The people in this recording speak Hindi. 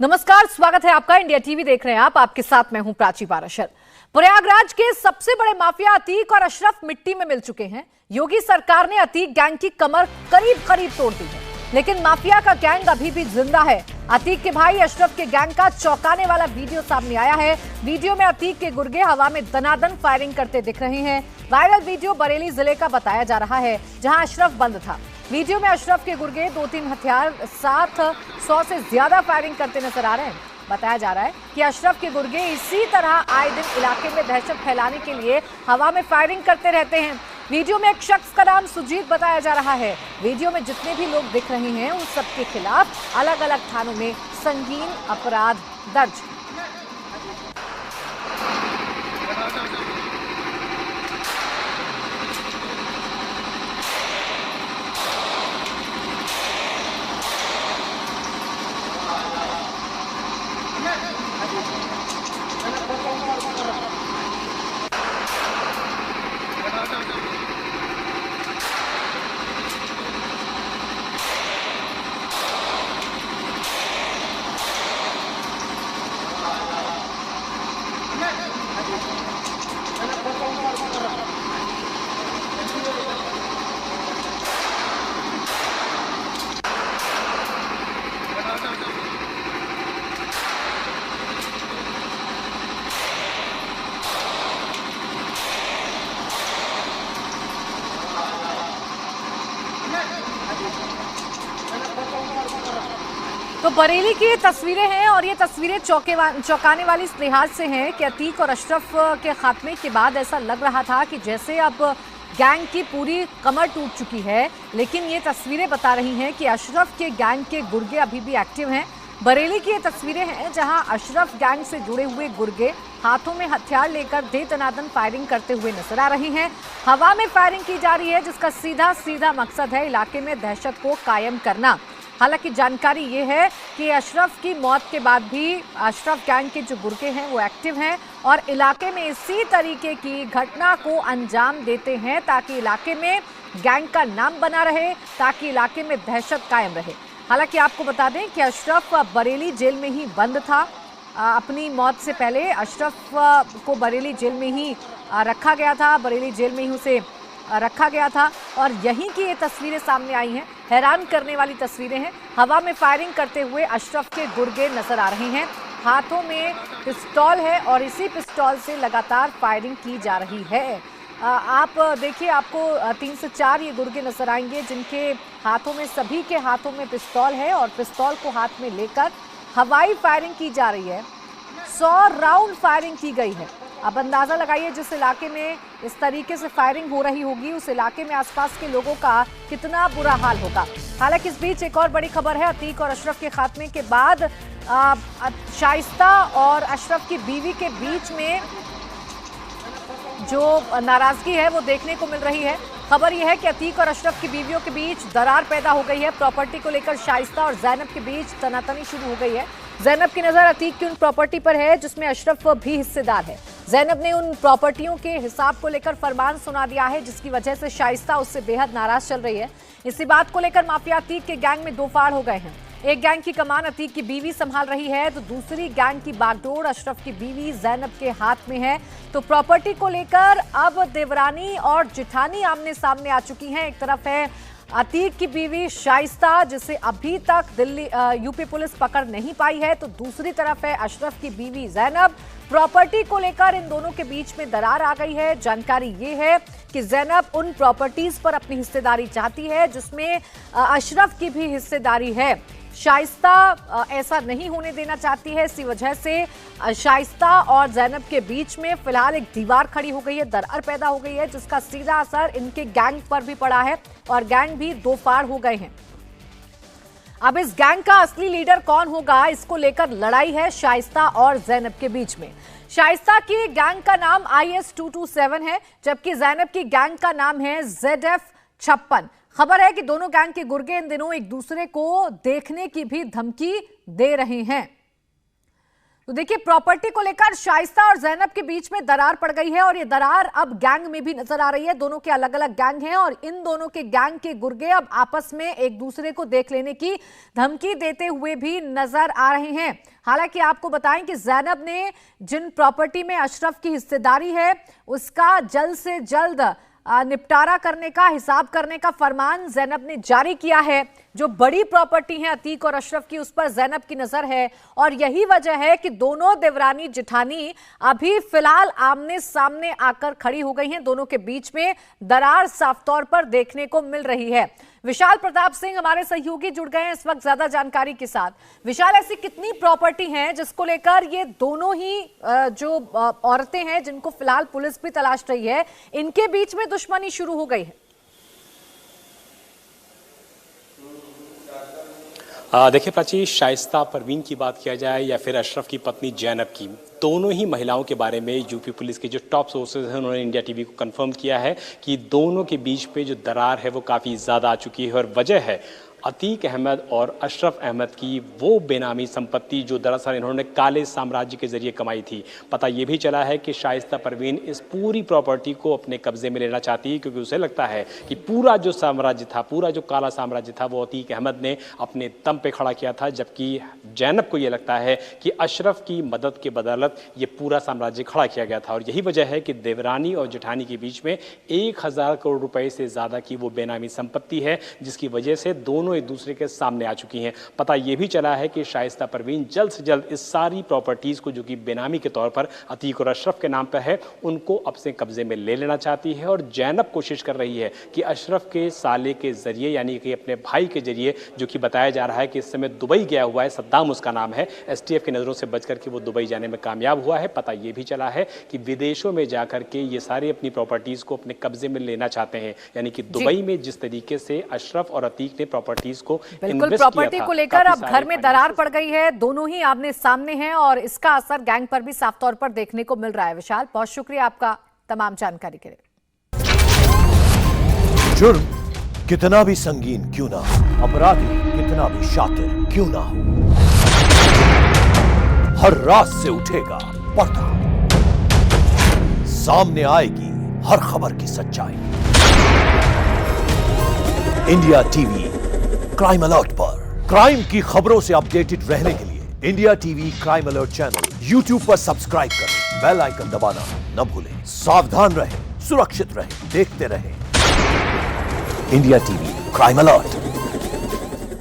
नमस्कार, स्वागत है आपका। इंडिया टीवी देख रहे हैं आप। आपके साथ मैं हूं प्राची पाराशर। प्रयागराज के सबसे बड़े माफिया अतीक और अशरफ मिट्टी में मिल चुके हैं। योगी सरकार ने अतीक गैंग की कमर करीब करीब तोड़ दी है, लेकिन माफिया का गैंग अभी भी जिंदा है। अतीक के भाई अशरफ के गैंग का चौंकाने वाला वीडियो सामने आया है। वीडियो में अतीक के गुर्गे हवा में दनादन फायरिंग करते दिख रहे हैं। वायरल वीडियो बरेली जिले का बताया जा रहा है, जहां अशरफ बंद था। वीडियो में अशरफ के गुर्गे 2-3 हथियार साथ 100 से ज्यादा फायरिंग करते नजर आ रहे हैं। बताया जा रहा है कि अशरफ के गुर्गे इसी तरह आए दिन इलाके में दहशत फैलाने के लिए हवा में फायरिंग करते रहते हैं। वीडियो में एक शख्स का नाम सुजीत बताया जा रहा है। वीडियो में जितने भी लोग दिख रहे हैं उन सबके खिलाफ अलग अलग थानों में संगीन अपराध दर्ज। तो बरेली की ये तस्वीरें हैं और ये तस्वीरें चौंकाने वाली इस लिहाज से हैं कि अतीक और अशरफ के खात्मे के बाद ऐसा लग रहा था कि जैसे अब गैंग की पूरी कमर टूट चुकी है, लेकिन ये तस्वीरें बता रही हैं कि अशरफ के गैंग के गुर्गे अभी भी एक्टिव हैं। बरेली की ये तस्वीरें हैं जहां अशरफ गैंग से जुड़े हुए गुर्गे हाथों में हथियार लेकर दे दनादन फायरिंग करते हुए नजर आ रही हैं। हवा में फायरिंग की जा रही है, जिसका सीधा मकसद है इलाके में दहशत को कायम करना। हालांकि जानकारी ये है कि अशरफ की मौत के बाद भी अशरफ गैंग के जो गुर्गे हैं वो एक्टिव हैं और इलाके में इसी तरीके की घटना को अंजाम देते हैं ताकि इलाके में गैंग का नाम बना रहे, ताकि इलाके में दहशत कायम रहे। हालांकि आपको बता दें कि अशरफ बरेली जेल में ही बंद था। अपनी मौत से पहले अशरफ को बरेली जेल में ही रखा गया था, बरेली जेल में ही उसे रखा गया था और यहीं की ये तस्वीरें सामने आई हैं। हैरान करने वाली तस्वीरें हैं। हवा में फायरिंग करते हुए अशरफ के गुर्गे नजर आ रहे हैं। हाथों में पिस्तौल है और इसी पिस्तौल से लगातार फायरिंग की जा रही है। आप देखिए, आपको 3 से 4 ये गुर्गे नजर आएंगे जिनके हाथों में, सभी के हाथों में पिस्तौल है और पिस्तौल को हाथ में लेकर हवाई फायरिंग की जा रही है। 100 राउंड फायरिंग की गई है। अब अंदाजा लगाइए, जिस इलाके में इस तरीके से फायरिंग हो रही होगी उस इलाके में आसपास के लोगों का कितना बुरा हाल होगा। हालांकि इस बीच एक और बड़ी खबर है। अतीक और अशरफ के खात्मे के बाद शाइस्ता और अशरफ की बीवी के बीच में जो नाराजगी है वो देखने को मिल रही है। खबर यह है कि अतीक और अशरफ की बीवियों के बीच दरार पैदा हो गई है। प्रॉपर्टी को लेकर शाइस्ता और जैनब के बीच तनातनी शुरू हो गई है। जैनब की नजर अतीक की उन प्रॉपर्टी पर है जिसमें अशरफ भी हिस्सेदार है। जैनब ने उन प्रॉपर्टियों के हिसाब को लेकर फरमान सुना दिया है, जिसकी वजह से शाइस्ता उससे बेहद नाराज चल रही है। इसी बात को लेकर माफिया अतीक के गैंग में दो फाड़ हो गए हैं। एक गैंग की कमान अतीक की बीवी संभाल रही है, तो दूसरी गैंग की बागडोर अशरफ की बीवी जैनब के हाथ में है। तो प्रॉपर्टी को लेकर अब देवरानी और जिठानी आमने सामने आ चुकी हैं। एक तरफ है अतीक की बीवी शाइस्ता, जिसे अभी तक यूपी पुलिस पकड़ नहीं पाई है, तो दूसरी तरफ है अशरफ की बीवी जैनब। प्रॉपर्टी को लेकर इन दोनों के बीच में दरार आ गई है। जानकारी ये है कि जैनब उन प्रॉपर्टीज पर अपनी हिस्सेदारी चाहती है जिसमें अशरफ की भी हिस्सेदारी है। शाइस्ता ऐसा नहीं होने देना चाहती है। इसी वजह से शाइस्ता और जैनब के बीच में फिलहाल एक दीवार खड़ी हो गई है, दरार पैदा हो गई है, जिसका सीधा असर इनके गैंग पर भी पड़ा है और गैंग भी दो फाड़ हो गए हैं। अब इस गैंग का असली लीडर कौन होगा, इसको लेकर लड़ाई है शाइस्ता और जैनब के बीच में। शाइस्ता की गैंग का नाम IS-227 है, जबकि जैनब की गैंग का नाम है ZF-56। खबर है कि दोनों गैंग के गुर्गे इन दिनों एक दूसरे को देखने की भी धमकी दे रहे हैं। तो देखिए, प्रॉपर्टी को लेकर शाइस्ता और जैनब के बीच में दरार पड़ गई है और ये दरार अब गैंग में भी नजर आ रही है। दोनों के अलग अलग गैंग हैं और इन दोनों के गैंग के गुर्गे अब आपस में एक दूसरे को देख लेने की धमकी देते हुए भी नजर आ रहे हैं। हालांकि आपको बताएं कि जैनब ने जिन प्रॉपर्टी में अशरफ की हिस्सेदारी है उसका जल्द से जल्द निपटारा करने का, हिसाब करने का फरमान जैनब ने जारी किया है। जो बड़ी प्रॉपर्टी है अतीक और अशरफ की, उस पर जैनब की नजर है और यही वजह है कि दोनों देवरानी जिठानी अभी फिलहाल आमने सामने आकर खड़ी हो गई हैं। दोनों के बीच में दरार साफ तौर पर देखने को मिल रही है। विशाल प्रताप सिंह हमारे सहयोगी जुड़ गए हैं इस वक्त ज्यादा जानकारी के साथ। विशाल, ऐसी कितनी प्रॉपर्टी हैं जिसको लेकर ये दोनों ही जो औरतें हैं जिनको फिलहाल पुलिस भी तलाश रही है, इनके बीच में दुश्मनी शुरू हो गई है? देखिए प्राची, शाइस्ता परवीन की बात किया जाए या फिर अशरफ की पत्नी जैनब की, दोनों ही महिलाओं के बारे में यूपी पुलिस के जो टॉप सोर्सेज हैं उन्होंने इंडिया टीवी को कंफर्म किया है कि दोनों के बीच पे जो दरार है वो काफ़ी ज़्यादा आ चुकी है और वजह है अतीक अहमद और अशरफ अहमद की वो बेनामी संपत्ति जो दरअसल इन्होंने काले साम्राज्य के जरिए कमाई थी। पता ये भी चला है कि शाइस्ता परवीन इस पूरी प्रॉपर्टी को अपने कब्जे में लेना चाहती है क्योंकि उसे लगता है कि पूरा जो साम्राज्य था, पूरा जो काला साम्राज्य था वो अतीक अहमद ने अपने दम पे खड़ा किया था, जबकि जैनब को ये लगता है कि अशरफ की मदद के बदौलत ये पूरा साम्राज्य खड़ा किया गया था। और यही वजह है कि देवरानी और जेठानी के बीच में 1000 करोड़ रुपए से ज़्यादा की वो बेनामी संपत्ति है, जिसकी वजह से दोनों एक दूसरे के सामने आ चुकी हैं। पता यह भी चला है कि शाइस्ता परवीन जल्द से जल्द इस सारी प्रॉपर्टीज को जो कि बेनामी के तौर पर अतीक और अशरफ के नाम पर है उनको अपने कब्जे में ले लेना चाहती है। और जैनब कोशिश कर रही है कि अशरफ के साले के जरिए, यानी कि अपने भाई के जरिए, जो कि बताया जा रहा है कि इस समय दुबई गया हुआ है, सद्दाम उसका नाम है, एसटीएफ की नज़रों से बचकर के वो दुबई जाने में कामयाब हुआ है। पता यह भी चला है कि विदेशों में जाकर के ये सारी अपनी प्रॉपर्टीज को अपने कब्जे में लेना चाहते हैं, यानी कि दुबई में जिस तरीके से अशरफ और अतीक ने प्रॉपर्टीज को बिल्कुल प्रॉपर्टी को लेकर अब घर में दरार पड़ गई है। दोनों ही आमने सामने हैं और इसका असर गैंग पर भी साफ तौर पर देखने को मिल रहा है। विशाल, बहुत शुक्रिया आपका तमाम जानकारी के लिए। जुर्म कितना भी संगीन क्यों ना हो, अपराधी कितना भी शातिर क्यों ना हो, हर रात से उठेगा पर्दा, सामने आएगी हर खबर की सच्चाई। इंडिया टीवी क्राइम अलर्ट पर क्राइम की खबरों से अपडेटेड रहने के लिए India TV crime alert channel YouTube पर सब्सक्राइब करें, बेल आइकन दबाना न भूलें। सावधान रहें, सुरक्षित रहें, देखते रहें। India TV crime alert.